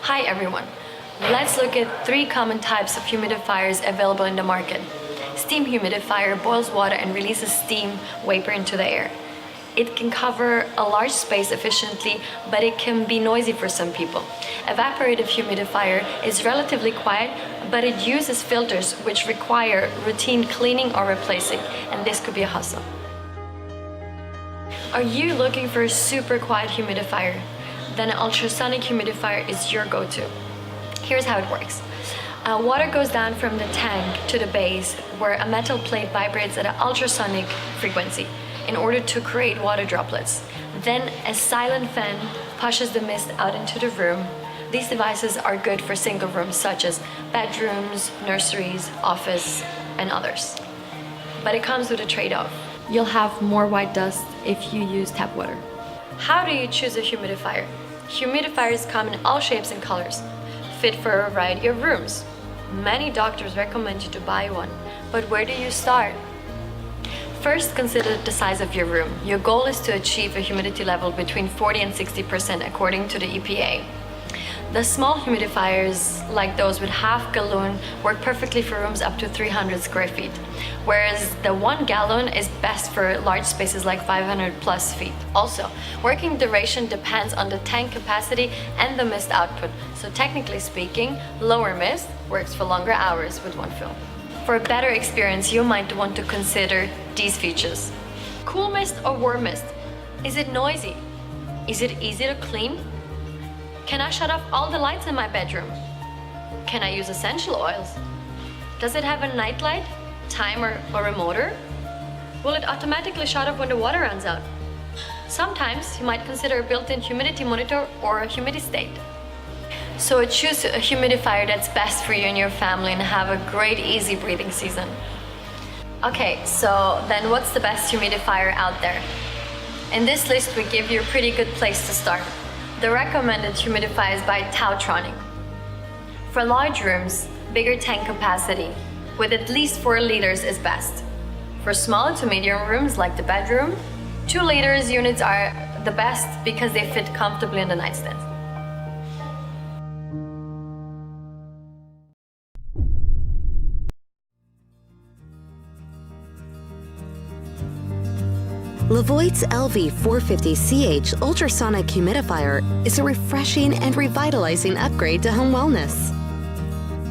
Hi everyone! Let's look at 3 common types of humidifiers available in the market. Steam humidifier boils water and releases steam vapor into the air. It can cover a large space efficiently, but it can be noisy for some people. Evaporative humidifier is relatively quiet, but it uses filters which require routine cleaning or replacing, and this could be a hassle. Are you looking for a super quiet humidifier? Then an ultrasonic humidifier is your go-to. Here's how it works. Water goes down from the tank to the base, where a metal plate vibrates at an ultrasonic frequency in order to create water droplets. Then a silent fan pushes the mist out into the room. These devices are good for single rooms such as bedrooms, nurseries, office, and others. But it comes with a trade-off. You'll have more white dust if you use tap water. How do you choose a humidifier? Humidifiers come in all shapes and colors, fit for a variety of rooms. Many doctors recommend you to buy one, but where do you start? First, consider the size of your room. Your goal is to achieve a humidity level between 40 and 60% according to the EPA. The small humidifiers, like those with half gallon, work perfectly for rooms up to 300 square feet, whereas the 1 gallon is best for large spaces like 500 plus feet. Also, working duration depends on the tank capacity and the mist output, so technically speaking, lower mist works for longer hours with one fill. For a better experience, you might want to consider these features. Cool mist or warm mist? Is it noisy? Is it easy to clean? Can I shut off all the lights in my bedroom? Can I use essential oils? Does it have a night light, timer, or a motor? Will it automatically shut off when the water runs out? Sometimes you might consider a built-in humidity monitor or a humidistat. So choose a humidifier that's best for you and your family and have a great easy breathing season. Okay, so then what's the best humidifier out there? In this list we give you a pretty good place to start. The recommended humidifier is by Taotronics. For large rooms, bigger tank capacity with at least 4 liters is best. For small to medium rooms like the bedroom, 2 liters units are the best because they fit comfortably in the nightstand. Levoit's LV450CH ultrasonic humidifier is a refreshing and revitalizing upgrade to home wellness.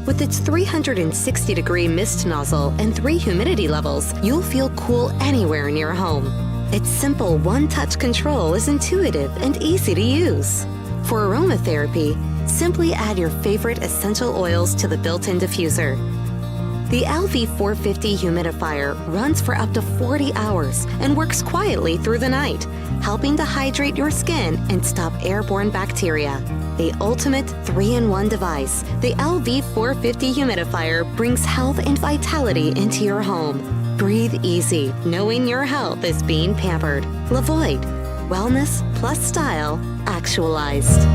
With its 360-degree mist nozzle and 3 humidity levels, you'll feel cool anywhere in your home. Its simple one-touch control is intuitive and easy to use. For aromatherapy, simply add your favorite essential oils to the built-in diffuser. The LV450 humidifier runs for up to 40 hours and works quietly through the night, helping to hydrate your skin and stop airborne bacteria. The ultimate 3-in-1 device, the LV450 humidifier brings health and vitality into your home. Breathe easy, knowing your health is being pampered. Levoit, wellness plus style actualized.